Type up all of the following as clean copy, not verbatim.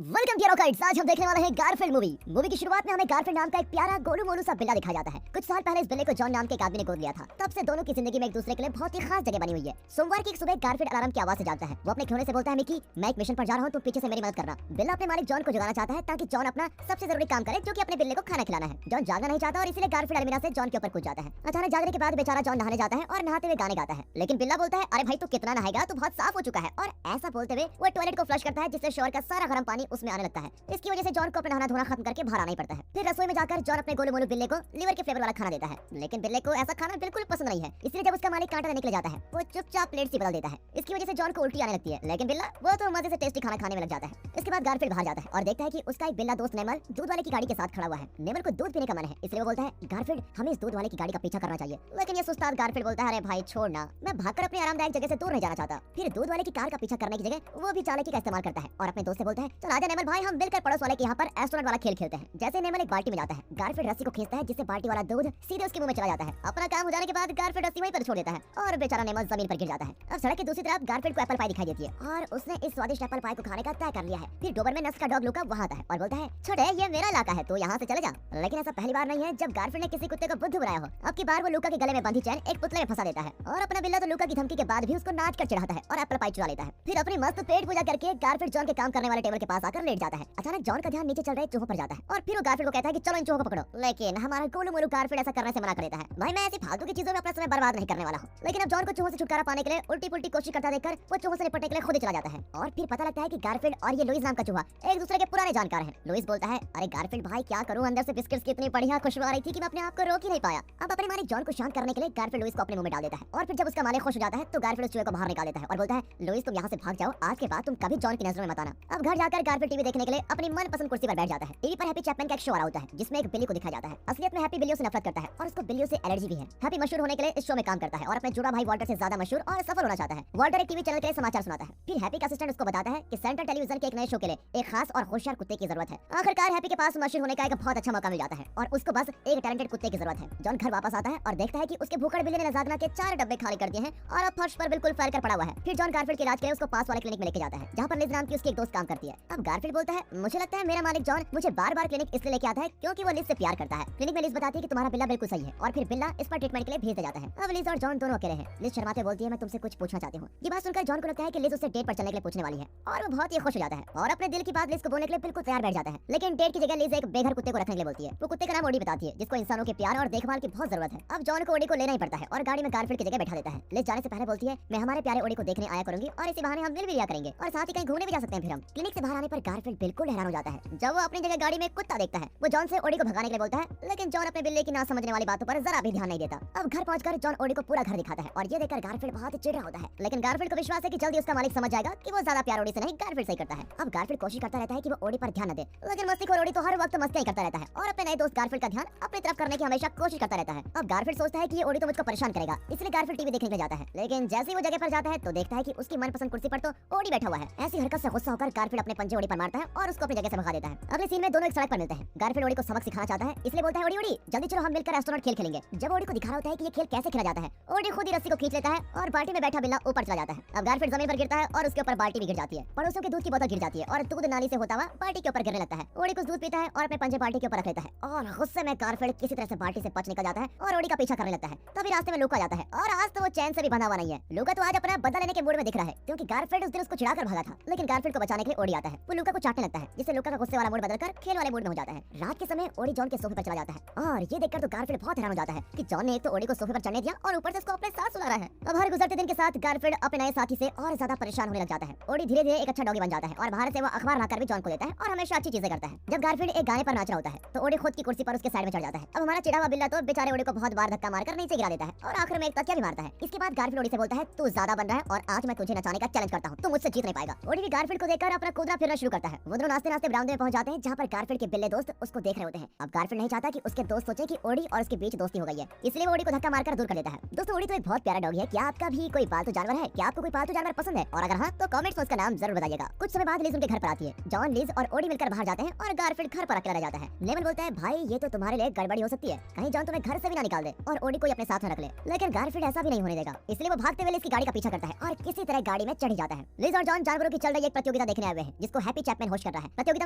Welcome to rockets. आज हम देखने वाले हैं गारफील्ड मूवी की शुरुआत में हमें गारफील्ड नाम का एक प्यारा गोलू मोलू सा बिल्ला दिखाया जाता है। कुछ साल पहले इस बिल्ले को जॉन नाम के एक आदमी ने गोद लिया था। तब से दोनों की जिंदगी में एक दूसरे के लिए बहुत ही खास जगह बनी हुई है। सोमवार की एक सुबह गारफील्ड अलार्म की आवाज से जागता है। वो अपने खिलौने से बोलता है, मिकी मैं एक मिशन पर जा रहा हूँ, तो पीछे से मेरी मदद करना। बिल्ला अपने मालिक जॉन को जगाना चाहता है ताकि जॉन अपना सबसे जरूरी काम करे, जो कि अपने बिल्ले को खाना खिलाना है। जॉन जागना नहीं चाहता और इसलिए गारफील्ड अलमीरा से जॉन के ऊपर कूद जाता है। अचानक जागने के बाद बेचारा जॉन नहाने जाता है और नहाते हुए गाने गाता है, लेकिन बिल्ला बोलता है, अरे भाई तू कितना नहाएगा, तू बहुत साफ हो चुका है। और ऐसा बोलते हुए वो टॉयलेट को फ्लश करता है, जिससे शोर का सारा गर्म पानी उसमें आने लगता है। इसकी वजह से जॉन को अपना नहाना धोना खत्म करके बाहर आना ही पड़ता है। फिर रसोई में जाकर जॉन अपने गोलू मोलू बिल्ले को लीवर के फ्लेवर वाला खाना देता है, लेकिन बिल्ले को ऐसा खाना बिल्कुल पसंद नहीं है। इसलिए जब उसका मालिक कांटा देने के लिए जाता है, वो चुपचाप प्लेट से बदल देता है। इसकी वजह से जॉन को उल्टी आने लगती है, लेकिन बिल्ला वो तो मजे से टेस्टी खाना खाने में लग जाता है। इसके बाद गारफील्ड बाहर जाता है और देखता है कि उसका एक बिल्ला दोस्त नेमर दूध वाले की गाड़ी के साथ खड़ा हुआ है। नेमर को दूध पीने का मन है, इसलिए वो बोलता है, गारफील्ड हमें इस दूध वाले की गाड़ी का पीछा करना चाहिए। लेकिन ये सुस्ताद गारफील्ड बोलता है, अरे भाई छोड़ना, मैं भागकर अपनी आरामदायक जगह से दूर नहीं जाना चाहता। फिर दूध वाले की कार का पीछा करने की जगह वो भी चालाकी का इस्तेमाल करता है और अपने दोस्त से बोलता है, चल आजा नेमर भाई, हम मिलकर पड़ोस वाले के यहाँ पर एस्ट्रोनॉट वाला खेल खेलते हैं। जैसे नेमर एक बाल्टी में जाता है, गारफील्ड रस्सी को खींचता है, जिससे बाल्टी वाला दूध सीधे उसके मुंह में चला जाता है। अपना काम हो जाने के बाद गारफील्ड रस्सी वहीं पर छोड़ देता है और बेचारा नेमर जमीन पर गिर जाता है। अब सड़क की दूसरी तरफ गारफील्ड को एप्पल पाई दिखाई देती है और उसने इस स्वादिष्ट एप्पल पाई को खाने का तय कर लिया है। फिर डोबरमैन नस्ल का डॉग लूका वहाँ आता है और बोलता है, छोटे ये मेरा इलाका है, तो यहाँ से चले जा। लेकिन ऐसा पहली बार नहीं है जब गारफील्ड ने किसी कुत्ते को बुद्धू बनाया हो। अब की बार वो लूका के गले में बंधी चैन एक पुतले में फंसा देता है और अपना बिल्ला तो लूका की धमकी के बाद भी उसको नाच कर चिढ़ाता है और एप्पल पाई चुरा लेता है। फिर अपनी मस्त पेट पूजा करके गारफील्ड जॉन के काम करने वाले टेबल के पास आकर लेट जाता है। अचानक जॉन का ध्यान नीचे चल रहे चूहों पर जाता है और फिर वो गारफील्ड को कहता है कि चलो इन चूहों को पकड़ो। लेकिन हमारा गोलू मोलू गारफील्ड ऐसा करने से मना कर देता है। भाई मैं ऐसी फालतू की चीजों में अपना समय बर्बाद नहीं करने वाला हूँ। लेकिन अब जॉन को चूहों से छुटकारा पाने के लिए उल्टी पुल्टी कोशिश करता देखकर वो चूहों से निपटने के लिए खुद ही चला जाता है। और फिर पता लगता है कि गारफील्ड और ये लुइस नाम का चूहा एक दूसरे के पुराने जानकार हैं। लुइस बोलता है, अरे गारफील्ड भाई क्या करूं, अंदर से बिस्किट्स की इतनी बढ़िया खुशबू आ रही थी कि मैं अपने आप को रोक ही नहीं पाया। अब अपने मालिक जॉन को शांत करने के लिए गारफील्ड लुइस को अपने मुंह में डाल देता है और फिर जब उसका मालिक खुश हो जाता है तो गारफील्ड उस चूहे को बाहर निकाल देता है और बोलता है, लुइस तुम यहाँ से भाग जाओ, आज के बाद तुम कभी जॉन की नजरों में मत आना। अब घर जाकर गारफील्ड टीवी देखने के लिए अपनी मनपसंद कुर्सी पर बैठ जाता है। टीवी पर हैप्पी चैपमैन का एक शो आ रहा होता है, जिसमें एक बिल्ली को दिखाया जाता है। असलियत में हैप्पी बिल्लियों से नफरत करता है और उसको बिल्लियों से एलर्जी भी है। हैप्पी मशहूर होने के लिए इस शो में काम करता है और अपने जुड़ा भाई वॉल्टर से ज्यादा मशहूर और सफल होना चाहता है। वॉल्टर एक टीवी चैनल के लिए समाचार सुनाता है। फिर हैप्पी का असिस्टेंट उसको बताता है कि सेंट्रल टेलीविजन के एक नए शो के लिए एक खास और होशियार कुत्ते की जरूरत है। आखिरकार हैप्पी के पास मशहूर होने का एक बहुत अच्छा मौका मिल जाता है और उसको बस एक टैलेंटेड कुत्ते की जरूरत है। जॉन घर वापस आता है और देखता है कि उसके भूखड़ बिल्ली ने लजागना के 4 डब्बे खाली कर दिए हैं और अब फर्श पर बिल्कुल फैल कर पड़ा हुआ है। फिर जॉन गारफील्ड के इलाज के लिए उसको पास वाले क्लिनिक में लेके जाता है, जहाँ पर लिज नाम की उसकी एक दोस्त काम करती है। अब गारफील्ड बोलता है, मुझे लगता है मेरा मालिक जॉन मुझे बार-बार क्लिनिक इसलिए लेके आता है क्योंकि वो लिज से प्यार करता है। क्लिनिक में लिज बताती है कि तुम्हारा बिल्ला बिल्कुल सही है और फिर बिल्ला इस पर ट्रीटमेंट के लिए भेज दिया जाता है। अब लिज और जॉन दोनों अकेले हैं। लिज शर्माते बोलती है, मैं तुमसे कुछ पूछना चाहती हूँ। ये बात सुनकर जॉन को लगता है कि लिज उससे डेट पर चलने के लिए पूछने वाली है और वो बहुत ही खुश हो जाता है और अपने दिल की बात लिज को बोलने के लिए बिल्कुल तैयार बैठ जाता है। लेकिन डेट की जगह लिज एक बेघर कुत्ते को रखने के लिए बोलती है। वो कुत्ते का नाम ओडी बताती है, जिसको इंसानों के प्यार और देखभाल की बहुत जरूरत है। अब जॉन को ओडी को लेना ही पड़ता है और गाड़ी में गारफील्ड की जगह बैठा देता है। लिज जाने से पहले बोलती है, मैं हमारे प्यारे ओडी को देखने आया करूंगी और इसी बहाने हम मिल भी लिया करेंगे और साथ ही कहीं घूमने भी जा सकते हैं। फिर हम क्लिनिक से बाहर आने पर गारफील्ड बिल्कुल हैरान हो जाता है जब वो अपनी जगह गाड़ी में कुत्ता देखता है। वो जॉन से ओडी को भगाने के लिए बोलता है, लेकिन जॉन अपने बिल्ली की ना समझने वाली बातों पर जरा भी ध्यान नहीं देता। अब घर पहुंचकर जॉन ओडी को पूरा घर दिखाता है और ये देखकर गारफील्ड बहुत चिढ़ रहा होता है। लेकिन गारफील्ड को विश्वास है कि जल्दी उसका मालिक समझ जाएगा कि वो ज्यादा प्यार ओडी से नहीं गारफील्ड से ही करता है। अब गारफील्ड कोशिश करता रहता है कि वो ओडी पर ध्यान न दे, लेकिन मस्तीखोर ओडी तो हर वक्त मस्तियां करता रहता है और अपने नए दोस्त गारफील्ड का ध्यान अपनी तरफ करने की हमेशा कोशिश करता रहता है। अब गारफील्ड सोचता है कि ये ओडी तो मुझको परेशान करेगा, इसलिए गारफील्ड टीवी देखने के लिए जाता है। लेकिन जैसे ही वो जगह पर जाता है तो देखता है कि उसकी मनपसंद कुर्सी पर तो ओडी बैठा हुआ है। ऐसी हरकत से गुस्सा होकर गारफील्ड अपने पंजे ओडी पर मारता है और उसको अपनी जगह से भगा देता है। अगले सीन में दोनों एक सड़क पर मिलते हैं। गारफील्ड ओडी को सबक सिखाना चाहता है, इसलिए बोलता है, ओडी ओडी जल्दी चलो हम मिलकर एस्ट्रोनॉट खेल खेलेंगे। जब ओडी को दिखा रहा होता है कि ये खेल कैसे खेला जाता है, ओडी खुद ही रस्सी को खींच लेता है और बाल्टी में बैठा बिल्ला ऊपर चला जाता है। अब गारफील्ड जमीन पर गिरता है और उसके ऊपर बाल्टी भी गिर जाती है। पड़ोसियों के दूध की बोतल गिर जाती है और दूध नाली से होता हुआ बाल्टी के ऊपर गिरने लगता है। ओडी कुछ दूध पीता है और अपने पंजे बाल्टी के ऊपर रख लेता है और गुस्से में गारफील्ड किसी तरह से बाल्टी से बच निकल जाता है और ओडी का पीछा करने लगता है। तभी रास्ते में लूका जाता है और आज तो वो चैन से भी बंधा हुआ नहीं है। लूका तो आज अपना बदला लेने के मूड में दिख रहा है क्योंकि गारफील्ड उस दिन उसको चिढ़ाकर भागा था। लेकिन गारफील्ड को बचाने के लिए ओडी आता है। वो लूका को चाटने लगता है, जिससे लूका का गुस्से वाला मूड बदलकर खेल वाले मूड में हो जाता है। रात के समय ओडी जॉन के सोफे पर चला जाता है और ये देखकर तो गारफील्ड बहुत हैरान हो जाता है कि जॉन ने एक तो ओडी को सोफे पर चढ़ने दिया और ऊपर से उसको अपने साथ सुला रहा है। अब हर गुजरते दिन के साथ गारफील्ड अपने नए साथी से और ज्यादा परेशान होने लग जाता है। ओडी धीरे धीरे एक अच्छा डॉगी बन जाता है और बाहर से वो अखबार लाकर भी जॉन को देता है और हमेशा अच्छी चीजें करता है। जब गारफील्ड एक गाने पर नाच रहा होता है तो ओडी खुद की कुर्सी पर उसके साइड में चढ़ जाता है। अब हमारा चिढ़ा हुआ बिल्ला तो बेचारे ओडी को बहुत बार धक्का मारकर नीचे गिरा देता है और आखिर में एक तकिया भी मारता है। इसके बाद गारफील्ड ओडी से बोलता है, तू ज्यादा बन रहा है और आज मैं तुझे नचाने का चैलेंज करता हूँ, तू मुझसे जीत नहीं पाएगा। ओडी भी गारफील्ड को देखकर अपना कूदना फिरना शुरू करता है। वो दोनों नाचते नाचते बरामदे में पहुंच जाते हैं, जहाँ पर गारफील्ड के बिल्ले दोस्त उसको देख रहे होते हैं। अब गारफील्ड नहीं चाहता कि उसके दोस्त सोचे कि ओडी और उसके बीच दोस्ती हो गई है, इसलिए वो ओडी को धक्का मारकर दूर कर देता है। दोस्तों ओडी तो एक बहुत प्यारा डॉगी है। क्या आपका भी कोई पालतू जानवर है? क्या आपको कोई पालतू जानवर पसंद है? और अगर हाँ तो कमेंट्स में उसका नाम जरूर बताइएगा। कुछ समय बाद लिज उनके घर पर आती है। जॉन, लिज और ओडी मिलकर बाहर जाते हैं और गारफील्ड घर पर अकेला रह जाता है। नेमन बोलता है, भाई ये तो तुम्हारे लिए गड़बड़ी हो सकती है, कहीं जॉन तुम्हें घर से भी ना निकाल दे और ओडी को अपने साथ में रख ले। लेकिन गारफील्ड ऐसा भी नहीं होने देगा, इसलिए वो भागते हुए लिज की गाड़ी का पीछा करता है और किसी तरह गाड़ी में चढ़ जाता है। लिज और जॉन जानवरों की चल रही एक प्रतियोगिता देखने आए हुए हैं, जिसको को हैप्पी चैपमैन होस्ट कर रहा है। प्रतियोगिता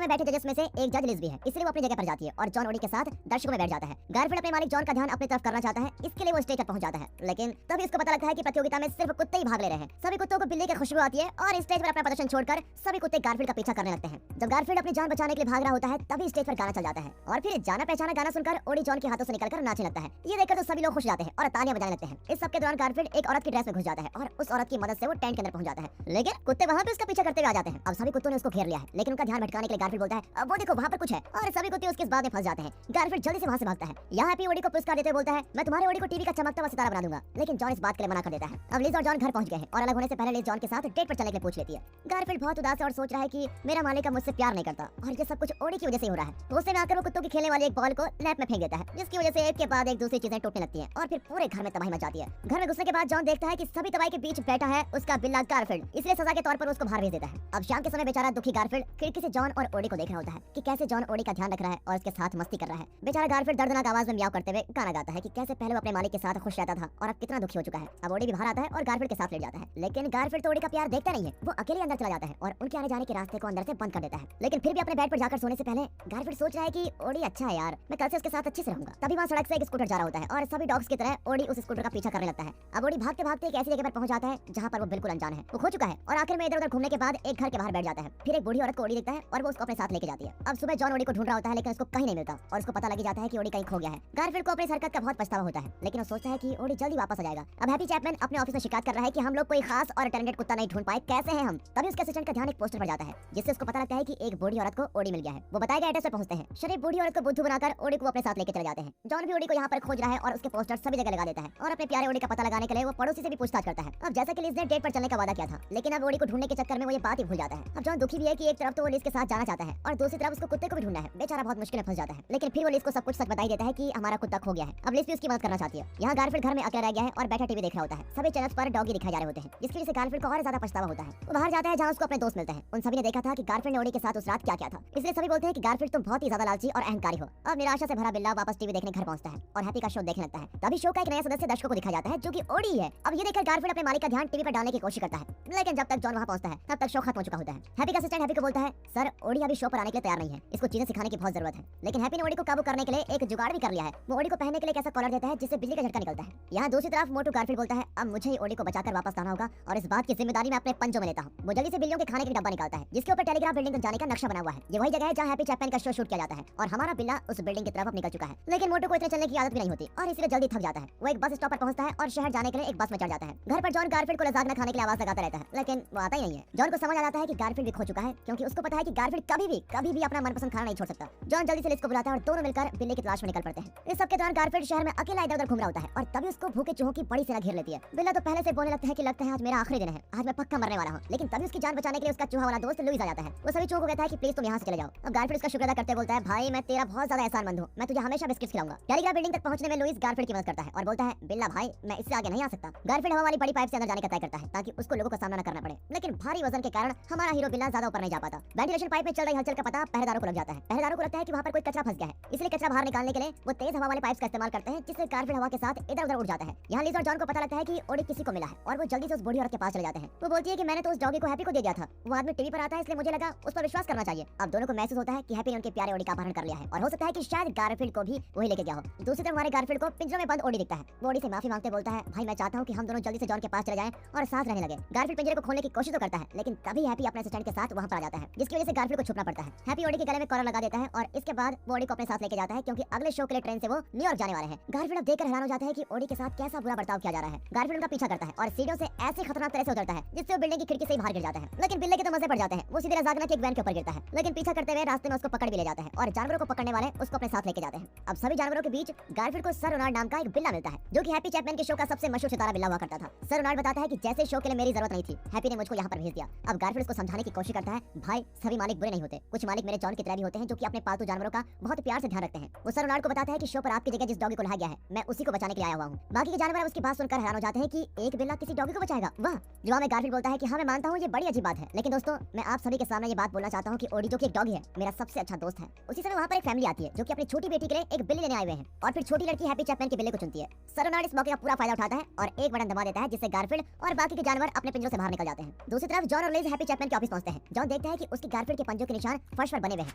में बैठे जजेस में से एक जज लिज भी है, इसलिए वो अपनी जगह पर जाती है और जॉन ओडी के साथ दर्शकों में बैठ जाता है। गारफील्ड अपने मालिक जॉन का ध्यान अपनी तरफ करना चाहता है, इसके लिए वो स्टेज पर पहुंच जाता है। लेकिन तभी उसको पता लगता है कि प्रतियोगिता में सिर्फ कुत्ते ही भाग ले रहे हैं। सभी कुत्तों को बिल्ली की खुशबू आती है और स्टेज पर अपना प्रदर्शन छोड़कर सभी कुत्ते गारफील्ड का पीछा करने लगते हैं। जब गारफील्ड अपनी जान बचाने के लिए भाग रहा होता है तभी स्टेज पर गाना चल जाता है और फिर जाना पहचाना गाना सुनकर ओडी जॉन के हाथों से निकलकर नाचने लगता है। ये देखकर तो सभी लोग खुश जाते हैं और तालियां बजाने लगते हैं। इस सबके दौरान गारफील्ड एक औरत की ड्रेस में घुस जाता है और उस औरत की मदद से वो टेंट के अंदर पहुंच जाता है। लेकिन कुत्ते वहां पे उसका पीछा करते हुए आ जाते हैं। अब सभी कुत्तों ने उसको घेर लिया है, लेकिन उनका ध्यान भटकाने के लिए गारफील्ड बोलता है अब वो देखो वहां पर कुछ है, और सभी कुत्ते उसके इस बात में फंस जाते हैं। गारफील्ड जल्दी से वहां से भागता है। यहाँ हैप्पी ओडी को पुरस्कार देते हुए बोलता है मैं तुम्हारे ओडी को टीवी का चमकता हुआ सितारा बना दूंगा, लेकिन जॉन इस बात के लिए मना कर देता है। अब लिज और जॉन घर पहुंच गए हैं और अलग होने से पहले लिज जॉन के साथ डेट पर चलने के लिए पूछ लेती है। गारफील्ड बहुत उदास है और सोच रहा है कि मेरा मालिक अब मुझसे प्यार नहीं करता और ये सब कुछ ओडी की वजह से हो रहा है। गुस्से में आकर वो कुत्तों की खेलने वाली एक बॉल को लैप में फेंक देता है, जिसकी वजह से एक के बाद एक दूसरी चीजें टूटने लगती हैं और फिर पूरे घर में तबाही मच जाती है। घर में घुसने के बाद जॉन देखता है कि सभी तबाही के बीच बैठा है उसका बिल्ला गारफील्ड, इसलिए सजा के तौर पर उसको बाहर भेज देता है। अब शाम के समय बेचारा दुखी गारफील्ड खिड़की से जॉन और ओडी को देख रहा होता है कि कैसे जॉन ओडी का ध्यान रख रहा है और उसके साथ मस्ती कर रहा है। बेचारा गारफील्ड दर्दनाक आवाज में म्याऊं करते हुए गाना गाता है कि कैसे पहले वो अपने मालिक के साथ खुश रहता था और अब कितना दुखी हो चुका है। अब ओडी भी बाहर आता है और गारफील्ड के साथ लेट जाता है, लेकिन गारफील्ड तो ओडी का प्यार देखता नहीं है। वो अकेले अंदर चला जाता है और उनके आने जाने के रास्ते को अंदर से बंद कर देता है। लेकिन फिर भी अपने बेड पर जाकर सोने से पहले गारफील्ड सोच रहा है कि ओडी अच्छा है यार, मैं कल से उसके साथ अच्छे से रहूंगा। तभी वहाँ सड़क से एक स्कूटर जा रहा होता है और सभी डॉग्स की तरह ओडी उस स्कूटर का पीछा करने लगता है। अब ओडी भागते भागते एक ऐसी जगह पर पहुंच जाता है जहाँ पर वो बिल्कुल अनजान है। वो खो चुका है और आखिर में इधर उधर घूमने के बाद एक घर के बाहर बैठ जाता है। फिर एक बूढ़ी औरत को ओडी दिखता है और वो उसको अपने साथ लेके जाती है। अब सुबह जॉन ओडी को ढूंढ रहा होता है, लेकिन उसको कहीं नहीं मिलता और उसको पता लग जाता है कि ओडी कहीं खो गया है। गारफील्ड को अपनी हरकत का बहुत पछतावा होता है, लेकिन वो सोचता है कि ओडी जल्दी वापस आ जाएगा। अब हैप्पी चैपमैन अपने ऑफिस में शिकायत कर रहा है कि हम लोग कोई खास और टैलेंटेड कुत्ता नहीं ढूंढ पाए, कैसे हैं हम। तभी उसके असिस्टेंट का ध्यान एक पोस्टर पर जाता है, जिससे उसको पता लगता है कि एक बूढ़ी औरत को ओडी मिल गया है। वो बताए गए एड्रेस पर पहुंचते हैं। शरीफ बूढ़ी औरत को बुद्धू बनाकर ओडी को अपने साथ लेकर चले जाते हैं। जॉन भी ओडी को यहाँ पर खोज रहा है और उसके पोस्टर सभी जगह लगा देता है और अपने प्यारे ओडी का पता लगाने के लिए वो पड़ोसी से भी पूछताछ करता है। अब जैसा कि लिज ने डेट पर चलने का वादा किया था, लेकिन अब ओडी को ढूंढने के चक्कर में वो ये बात ही भूल जाता है। अब जॉन दुखी भी है कि एक तरफ तो वो लिज के साथ जाना चाहता है और दूसरी तरफ उसको कुत्ते को भी ढूंढना है। बेचारा बहुत मुश्किल में फंस जाता है, लेकिन फिर वो लिज को सब कुछ सच बता ही देता है कि हमारा कुत्ता खो गया है। अब लिज भी उसकी मदद करना चाहती है। यहाँ गारफील्ड घर में अकेला रह गया है और बैठा टीवी देख रहा होता है। सभी चैनल्स पर डॉगी दिखाए जा रहे होते हैं, जिसकी वजह से गारफील्ड को और ज्यादा पछतावा होता है। वो बाहर जाता है जहाँ उसको अपने दोस्त मिलते हैं। उन सभी ने देखा था कि गारफील्ड ने ओडी के साथ उस रात क्या किया था, इसलिए सभी बोलते हैं कि गारफील्ड तुम बहुत ही ज्यादा लालची और अहंकारी हो। अब निराशा से भरा बिल्ला वापस टीवी देखने घर पहुंचता है और हैप्पी का शो देखने लगता है। तभी शो का एक नया सदस्य दर्शकों को दिखाया जाता है, जो कि ओडी है। अब ये देखकर गारफील्ड अपने मालिक का ध्यान टीवी पर डालने की कोशिश करता है, लेकिन जब तक जॉन वहां पहुंचता है तब तक शो खत्म हो चुका होता है। हैप्पी का असिस्टेंट हैप्पी को बोलता है सर ओडी अभी शो पर आने के लिए तैयार नहीं है, इसको चीजें सिखाने की बहुत जरूरत है। लेकिन हैप्पी ने ओडी को काबू करने के लिए एक जुगाड़ भी कर लिया है। वो ओडी को पहनने के लिए एक ऐसा कॉलर देता है जिससे बिजली का झटका निकलता है। यहाँ दूसरी तरफ मोटू गारफील्ड बोलता है अब मुझे ही ओडी को बचाकर वापस लाना होगा और इस बात की जिम्मेदारी मैं अपने पंजों में लेता हूँ। वो जल्दी से बिल्लियों के खाने के डब्बा निकालता है, जिसके ऊपर टेलीग्राफ बिल्डिंग तक जाने का नक्शा बना हुआ है। ये वही जगह है जहाँ हैप्पी चैपमैन का शो शूट किया जाता है और हमारा बिल्ला उस बिल्डिंग की तरफ निकल चुका है। लेकिन मोटू को इतने चलने की आदत भी नहीं होती और इसलिए जल्दी थक जाता है। वो एक बस स्टॉप पर पहुंचता है और शहर जाने के लिए एक बस में चढ़ जाता है। घर पर जॉन गारफील्ड को लजाक न खाने के लिए आवाज लगाता रहता है, लेकिन वो आता ही नहीं है। जॉन को समझ आ जाता है कि गारफील्ड भी खो चुका है, क्योंकि उसको पता है कि गारफील्ड कभी भी अपना मनपसंद खाना नहीं छोड़ सकता। जॉन जल्दी से लिज को बुलाता है और दोनों मिलकर बिल्ली की तलाश में निकल पड़ते हैं। इस सब के दौरान गारफील्ड शहर में अकेला इधर उधर घूम रहा होता है और तभी उसको भूखे चूहों की बड़ी सेना घेर लेती है। बिल्ला तो पहले से बोलने लगता है कि लगता है आज मेरा आखिरी दिन है, आज मैं पक्का मरने वाला हूँ। लेकिन तभी उसकी जान बचाने के लिए उसका चूहा वाला दोस्त लुइस आ जाता है। वो सभी चूहों को कहता है कि प्लीज तुम यहाँ से चले जाओ। अब गारफील्ड उसका शुक्र अदा करते बोलता है भाई मैं तेरा बहुत ज्यादा एहसानमंद हूँ, मैं तुझे हमेशा बिस्किट्स खिलाऊंगा। टेलीग्राफ बिल्डिंग तक पहुंचने में लुइस गारफील्ड की मदद करता है और बोलता है बिल्ला भाई मैं इससे आगे नहीं आ सकता। गारफील्ड हवा वाली बड़ी पाइप से अंदर जाने का तय करता है ताकि उसको लोगों का सामना न करना पड़े, लेकिन भारी वजन के कारण हमारा हीरो बिल्ला ज्यादा ऊपर नहीं जा पाता। वेंटिलेशन पाइप में चल रही हलचल का पता पहरेदारों को लग जाता है। पहरेदारों को लगता है कि वहाँ पर कोई कचरा फंस गया है, इसलिए कचरा बाहर निकालने के लिए वो तेज हवा वाले पाइप का इस्तेमाल करते हैं, जिससे गारफील्ड हवा के साथ इधर उधर उड़ जाता है। यहाँ लिज और जॉन को पता लगता है कि ओडी किसी को मिला है और वो जल्दी से उस बूढ़ी औरत के पास चले जाते हैं। वो बोलती है कि मैंने तो उस डॉगी को हैप्पी को दे दिया था, वो आदमी टीवी पर आता है इसलिए मुझे लगा उस पर विश्वास करना चाहिए। अब दोनों को महसूस होता है कि हैप्पी ने उनके प्यारे ओडी का अपहरण कर लिया है और हो सकता है कि शायद गारफील्ड को भी वही लेके गया हो। दूसरी तरफ हमारे गारफील्ड को पिंजरे में बंद ओडी दिखता है। वो ओडी से माफी मांगते बोलता है भाई मैं चाहता हूँ कि हम दोनों जल्दी से जॉन के पास चले जाएं और साथ रहने लगे। गारफील्ड पिंजरे को खोलने की कोशिश तो करता है, लेकिन तभी हैप्पी अपने असिस्टेंट के साथ वहाँ पर आ जाता है, जिसकी वजह से गारफील्ड को छुपना पड़ता है। हैप्पी ओडी के गले में कॉलर लगा देता है और इसके बाद वो ओडी को अपने साथ लेके जाता है, क्योंकि अगले शो के लिए ट्रेन से वो न्यूयॉर्क जाने वाले हैं। गारफील्ड अब देखकर हैरान हो जाता है कि ओडी के साथ कैसा बुरा बर्ताव किया जा रहा है। गारफील्ड उनका पीछा करता है और सीढ़ियों से ऐसे खतरनाक तरह से उतरता है जिससे वो बिल्डिंग की खिड़की से ही बाहर गिर जाता है। लेकिन बिल्ले के तो मजे पड़ जाते हैं। वो सीधे रजागना के एक वैन के ऊपर गिरता है, लेकिन पीछा करते हुए रास्ते में उसको पकड़ भी ले जाता है और जानवरों को पकड़ने वाले उसको अपने साथ लेके जाते हैं। अब सभी जानवरों के बीच गारफील्ड को सर रोनाल्ड नाम का एक बिल्ला मिलता है, जो कि हैप्पी चैपमैन के शो का सबसे मशहूर सितारा बिल्ला हुआ करता था। सर रोनाल्ड बताता है कि जैसे शो के लिए मेरी जरूरत नहीं थी, हैप्पी ने मुझको यहाँ पर भेज दिया। अब गारफील्ड उसको समझाने की कोशिश करता है भाई सभी मालिक बुरे नहीं होते, कुछ मालिक मेरे जॉन की तरह भी होते हैं जो कि अपने पालतू जानवरों का बहुत प्यार से ध्यान रखते हैं। वो सर रोनाल्ड को बताता है कि शो पर आपकी जगह जिस डॉगी को लाया गया है मैं उसी को बचाने के लिए आया हुआ हूँ। बाकी के जानवर उसकी बात सुनकर हैरान हो जाते हैं कि एक बिल्ला किसी डॉगी को बचाएगा, वाह। जवाब में गारफील्ड बोलता है कि हाँ मैं मानता हूँ ये बड़ी अजीब बात है, लेकिन दोस्तों मैं आप सभी के सामने ये बात बोलना चाहता हूँ कि ओडी जो कि एक डॉगी है मेरा सबसे अच्छा दोस्त है। उसी समय वहाँ पर एक फैमिली आती है जो कि अपनी छोटी बेटी के लिए एक बिल्ली लेने आए हुए हैं और फिर छोटी लड़की हैप्पी चैपमैन के बिल्ले को चुनती है। सर रोनाल्ड इस मौके का पूरा फायदा उठाता है और एक बटन दबा देता है, जिससे गारफील्ड और बाकी के जानवर अपने पिंजरों से बाहर निकल जाते हैं। दूसरी तरफ जॉन और लिज हैप्पी चैपमैन के ऑफिस पहुंचते हैं। जॉन जॉन देखता है कि उसकी गारफील्ड के पंजों के निशान फर्श पर बने हुए हैं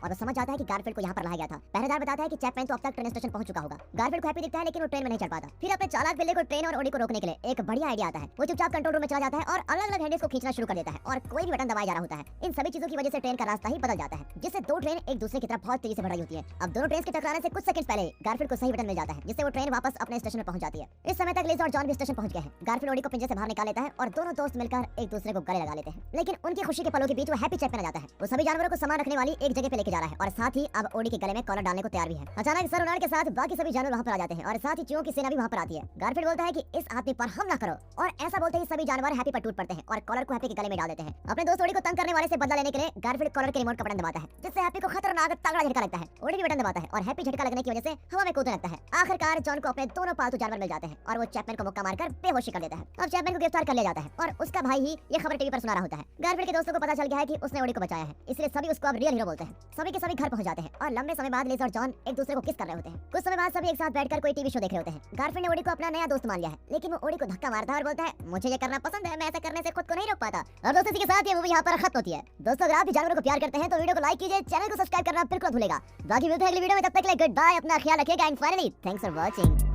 और वो समझ जाता है कि गारफील्ड को यहाँ पर लाया गया था। पहरेदार बताता है कि चैपमैन तो अब तक ट्रेन स्टेशन पहुंच चुका होगा। गारफील्ड को हैप्पी दिखता है लेकिन वो ट्रेन में नहीं चढ़ पाता। फिर अपने चालाक बिल्ली को ट्रेन और ओडी को रोकने के लिए एक बढ़िया आइडिया आता है। वो चुपचाप कंट्रोल रूम में चला जाता है और अलग अलग हैंडल्स को खींचना शुरू कर देता है और कोई भी बटन दबाया जा रहा होता है। इन सभी चीजों की वजह से ट्रेन का रास्ता ही बदल जाता है, जिससे दो ट्रेन एक दूसरे की तरफ बहुत तेजी से बढ़ रही होती है। अब दोनों ट्रेन के टकराने से कुछ सेकंड पहले गारफील्ड को सही बटन मिल जाता है, जिससे वो ट्रेन वापस अपने स्टेशन में पहुंच जाती है। इस समय तक लिज और जॉन भी स्टेशन पहुंच गए हैं। गारफील्ड ओडी को पिंजरे से बाहर निकाल लेता है और दोनों दोस्त मिलकर एक दूसरे को गले लगा लेते हैं। लेकिन उनकी खुशी के पलों के बीच वो हैप्पी चैपमैन आ जाता है। वो सभी जानवरों को सामान रखने वाली एक जगह पे लेके जा रहा है और साथ ही अब ओडी के गले में कॉलर डालने को तैयार भी है। अचानक सर उनार के साथ बाकी सभी जानवर वहां पर आ जाते हैं और साथ ही चूहों की सेना भी वहां पर आती है। गारफील्ड बोलता है कि इस आदमी पर हमला करो और ऐसा बोलते ही सभी जानवर हैप्पी पर टूट पड़ते हैं और कॉलर को हैप्पी के गले में डाल देते हैं। अपने दोस्त ओडी को तंग करने वाले से बदला लेने के लिए गारफील्ड कॉलर के रिमोट का बटन दबाता है, जिससे हैप्पी को खतरनाक तगड़ा झटका लगता है। ओडी भी बटन दबाता है और हैप्पी झटका लगने की वजह से हवा में कूदने लगता है। आखिरकार जॉन को अपने दोनों पालतू जानवर मिल जाते हैं और वो चैपमैन को मुक्का मारकर बेहोशी कर देता है। अब चैपमैन को गिरफ्तार कर लिया जाता है और उसका भाई ही ये खबर टीवी पर सुना रहा होता है। गारफील्ड के दोस्तों को पता चल गया है कि उसने ओडी को बचाया है, इसलिए सभी उसको अब रियल हीरो बोलते हैं। सभी के सभी घर पहुंच जाते हैं और लंबे समय बाद लिज और जॉन एक दूसरे को किस कर रहे होते हैं। कुछ समय बाद सभी एक साथ बैठकर कोई टीवी शो देख रहे होते हैं। गारफील्ड ने ओडी को अपना नया दोस्त मान लिया है, लेकिन वो ओडी को धक्का मारता है और बोलता है मुझे ये करना पसंद है, मैं ऐसा करने से खुद को नहीं रोक पाता। और दोस्तों इसी के साथ ये मूवी यहाँ पर खत्म होती है। दोस्तों अगर आप भी जानवरों को प्यार करते हैं तो वीडियो को लाइक कीजिए, चैनल को सब्सक्राइब करना बिल्कुल भूलेगा। बाकी मिलते हैं अगली वीडियो में, तब तक के लिए गुड बाय, अपना ख्याल रखिएगा and finally thanks for watching.